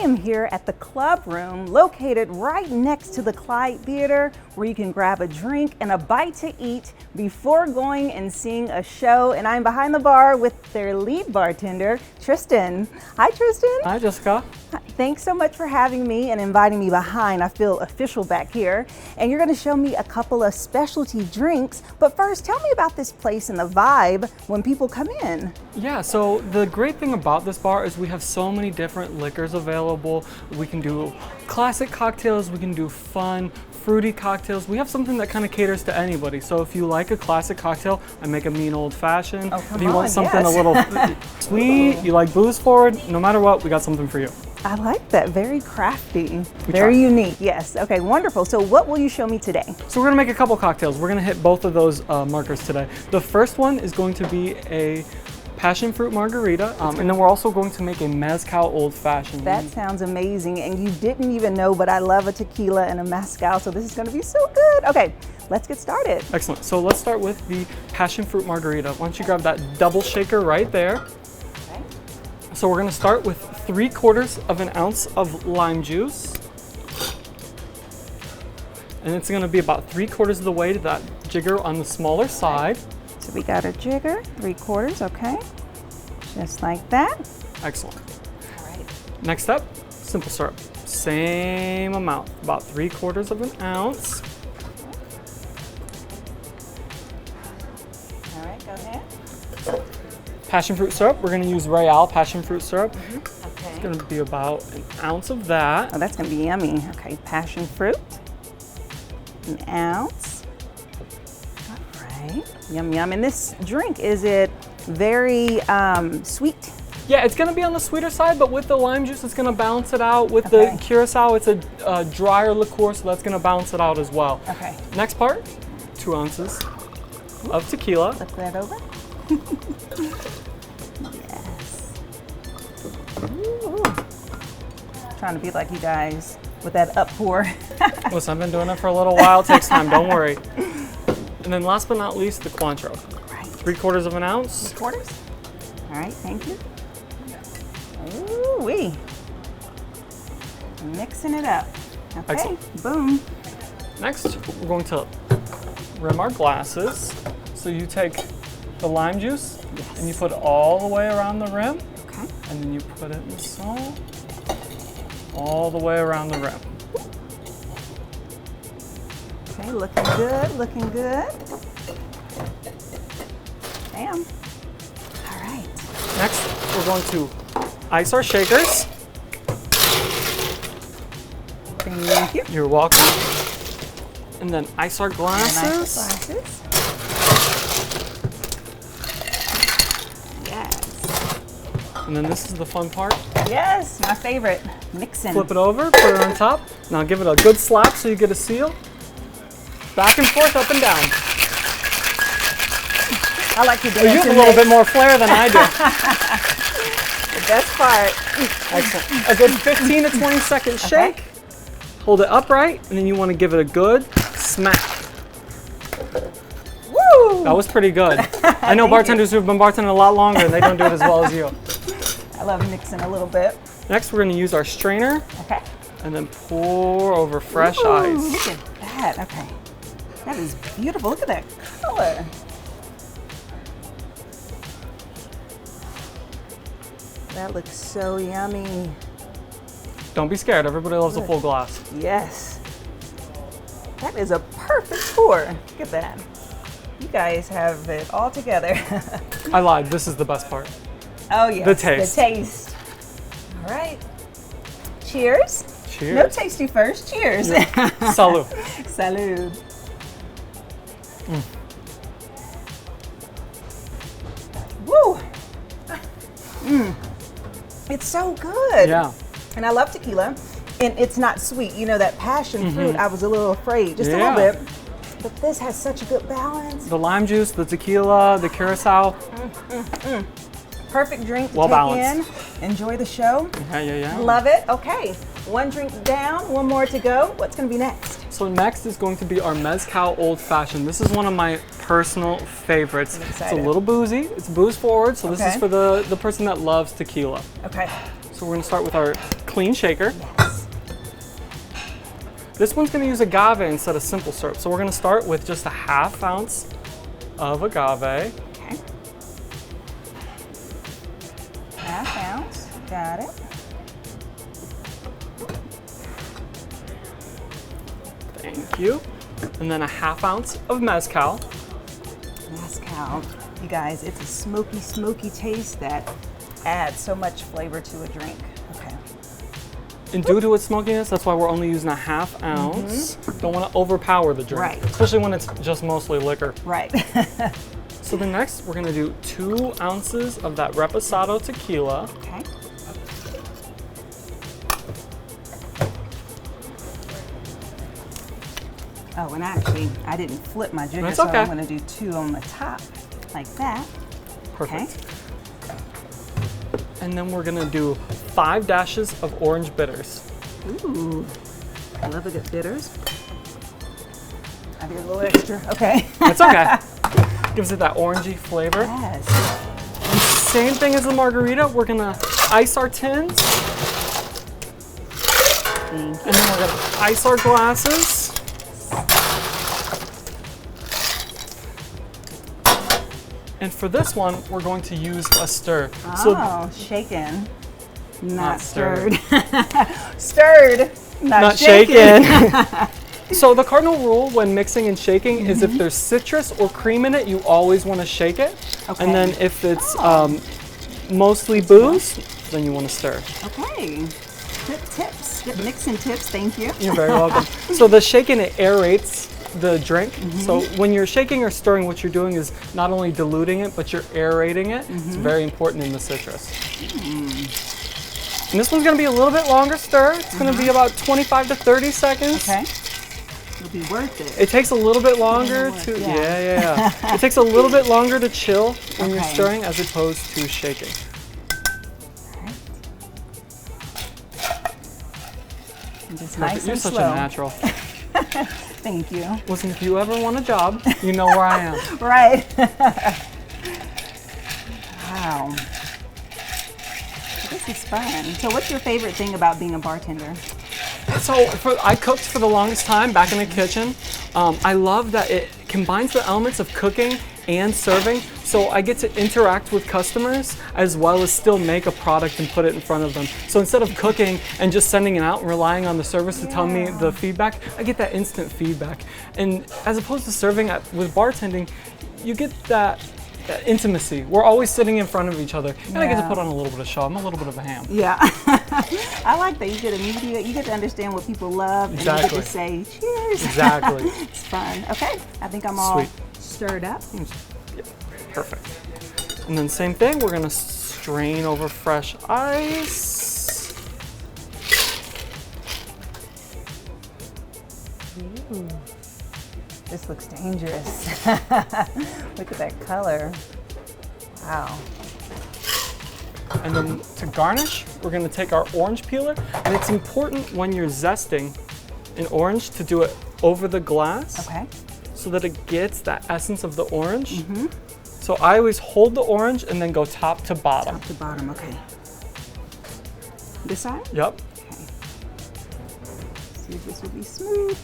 am here at the Club Room, located right next to the Clyde Theater, where you can grab a drink and a bite to eat before going and seeing a show. And I'm behind the bar with their lead bartender, Tristan. Hi, Tristan. Hi, Jessica. Thanks so much for having me and inviting me behind. I feel official back here. And you're going to show me a couple of specialty drinks. But first, tell me about this place and the vibe when people come in. Yeah, so the great thing about this bar is we have so many different liquors available. We can do classic cocktails, we can do fun, fruity cocktails. We have something that kind of caters to anybody. So if you like a classic cocktail, I make a mean old-fashioned. Oh, if you want something a little sweet, you like booze forward, no matter what, we got something for you. I like that. Very crafty, very unique. Yes. Okay, wonderful. So what will you show me today? So we're gonna make a couple cocktails. We're gonna hit both of those markers today. The first one is going to be a passion fruit margarita, and then we're also going to make a Mezcal Old-Fashioned. That sounds amazing, and you didn't even know, but I love a tequila and a mezcal, so this is gonna be so good. Okay, let's get started. Excellent. So let's start with the passion fruit margarita. Why don't you grab that double shaker right there. Okay. So we're gonna start with 3/4 of an ounce of lime juice. And it's gonna be about 3/4 of the way to that jigger on the smaller side. So we got a jigger, 3/4, okay. Just like that. Excellent. All right. Next up, simple syrup. Same amount, about 3/4 of an ounce. All right, go ahead. Passion fruit syrup, we're gonna use Royale passion fruit syrup. Okay. It's gonna be about an ounce of that. Oh, that's gonna be yummy. Okay, passion fruit, an ounce. All right, yum, yum. And this drink, is it very sweet? Yeah, it's gonna be on the sweeter side, but with the lime juice, it's gonna balance it out. With the curacao, it's a drier liqueur, so that's gonna balance it out as well. Okay. Next part, 2 ounces of tequila. Flip that over. Yes. Ooh. Trying to be like you guys with that up pour. Listen, I've been doing it for a little while. It takes time, don't worry. And then last but not least, the Cointreau. Right. 3/4 of an ounce. 3/4. All right, thank you. Ooh-wee. Mixing it up. Okay, Excellent. boom. Next, we're going to rim our glasses. So you take the lime juice and you put it all the way around the rim. Okay. And then you put it in the salt all the way around the rim. Okay, looking good, looking good. Bam. All right. Next, we're going to ice our shakers. Thank you. You're welcome. And then ice our glasses. Glasses. Yes. And then this is the fun part. Yes, my favorite. Mixing. Flip it over, put it on top. Now give it a good slap so you get a seal. Back and forth, up and down. I like to dance. Oh, you have a little bit more flair than I do. The best part. Excellent. A good 15 to 20 second shake. Hold it upright, and then you want to give it a good smack. Woo! That was pretty good. I know bartenders who've been bartending a lot longer, and they don't do it as well as you. I love mixing a little bit. Next, we're going to use our strainer. Okay. And then pour over fresh Ooh, ice. look at that. Okay. That is beautiful. Look at that color. That looks so yummy. Don't be scared. Everybody loves a full glass. Yes. That is a perfect pour. Look at that. You guys have it all together. I lied. This is the best part. Oh, yes. The taste. The taste. All right. Cheers. Cheers. No tasty first. Cheers. Salud. Salud. Woo. It's so good. Yeah. And I love tequila. And it's not sweet. You know, that passion fruit, I was a little afraid, just a little bit. But this has such a good balance. The lime juice, the tequila, the curacao. Perfect drink to Well take balanced. in. Enjoy the show. Yeah. Love it. Okay. One drink down, one more to go. What's going to be next? So next is going to be our Mezcal Old-Fashioned. This is one of my personal favorites. I'm It's excited. a little boozy. It's booze forward, so this is Okay. for the person that loves tequila. Okay. So we're gonna start with our clean shaker. Yes. This one's gonna use agave instead of simple syrup. So we're gonna start with just a 1/2 ounce of agave. Okay. 1/2 ounce, got it. Thank you. And then a 1/2 ounce of mezcal. Mezcal. You guys, it's a smoky, smoky taste that adds so much flavor to a drink. Okay. And due to its smokiness, that's why we're only using a 1/2 ounce. Don't want to overpower the drink, Right. especially when it's just mostly liquor. Right. So then next, we're gonna do 2 ounces of that reposado tequila. Okay. Oh, and actually, I didn't flip my jigger, That's so okay. I'm gonna do 2 on the top, like that. Perfect. And then we're gonna do 5 dashes of orange bitters. Ooh, I love a good bitters. I did a little extra, okay. It's okay. Gives it that orangey flavor. Yes. And same thing as the margarita, we're gonna ice our tins. And then we're gonna ice our glasses. And for this one, we're going to use a stir. Oh, shaken, not stirred. stirred. Stirred, Not shaken. shaken. So the cardinal rule when mixing and shaking is if there's citrus or cream in it, you always want to shake it. Okay. And then if it's mostly booze, then you want to stir. Okay, good tips, good mixing tips, thank you. You're very welcome. So the shaking, it aerates the drink. So when you're shaking or stirring, what you're doing is not only diluting it, but you're aerating it. It's very important in the citrus. And this one's gonna be a little bit longer stir. It's gonna be about 25 to 30 seconds. Okay, it'll be worth it. It takes a little bit longer to, It takes a little bit longer to chill when you're Okay. stirring as opposed to shaking. And just nice You're and such slow. a natural. Thank you. Listen, if you ever want a job, you know where I am. Right. Wow. This is fun. So what's your favorite thing about being a bartender? So I cooked for the longest time back in the kitchen. I love that it combines the elements of cooking and serving. So I get to interact with customers as well as still make a product and put it in front of them. So instead of cooking and just sending it out and relying on the service to tell me the feedback, I get that instant feedback. And as opposed to serving with bartending, you get that intimacy. We're always sitting in front of each other, and I get to put on a little bit of show. I'm a little bit of a ham. Yeah. I like that. You get to understand what people love, Exactly. and you get to say cheers. Exactly. It's fun. Okay, I think I'm all Sweet. stirred up. Yeah, perfect. And then same thing, we're gonna strain over fresh ice. Ooh, this looks dangerous. Look at that color. Wow. And then to garnish, we're gonna take our orange peeler, and it's important when you're zesting an orange to do it over the glass. Okay. So that it gets that essence of the orange. So I always hold the orange and then go top to bottom. Top to bottom. Okay. This side. Yep. Okay. See if this will be smooth.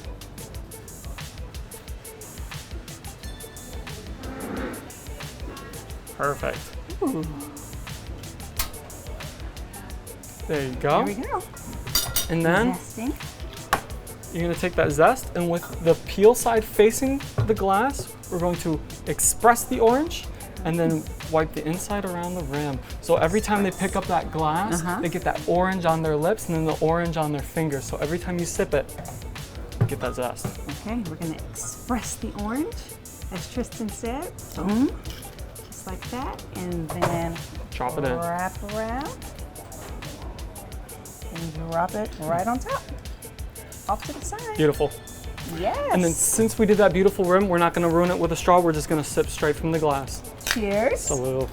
Perfect. Ooh. There you go. There we go. And then Zesting. you're gonna take that zest, and with the peel side facing the glass, we're going to express the orange and then wipe the inside around the rim. So every time they pick up that glass, they get that orange on their lips and then the orange on their fingers. So every time you sip it, you get that zest. Okay, we're gonna express the orange, as Tristan said. Boom. Just like that. And then Drop it in. wrap around. And drop it right on top. Off to the side. Beautiful. Yes. And then since we did that beautiful rim, we're not gonna ruin it with a straw, we're just gonna sip straight from the glass. Cheers. Salute.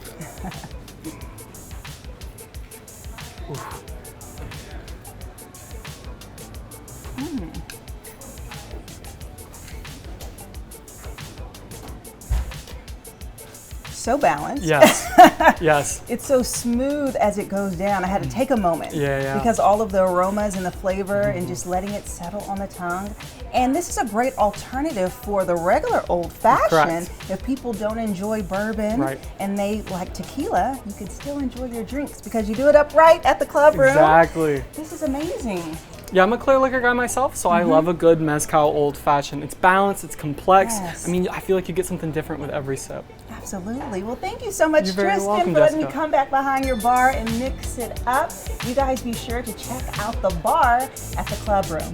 so balanced. Yes. Yes. It's so smooth as it goes down. I had to take a moment. Yeah. Because all of the aromas and the flavor and just letting it settle on the tongue. And this is a great alternative for the regular old-fashioned. Correct. If people don't enjoy bourbon Right. and they like tequila, you can still enjoy your drinks because you do it upright at the club room. Exactly. This is amazing. Yeah, I'm a clear liquor guy myself, so I love a good Mezcal Old-Fashioned. It's balanced, it's complex. Yes. I mean, I feel like you get something different with every sip. Absolutely. Well, thank you so much, You're very Tristan, welcome, for letting me Jessica. come back behind your bar and mix it up. You guys be sure to check out the bar at the club room.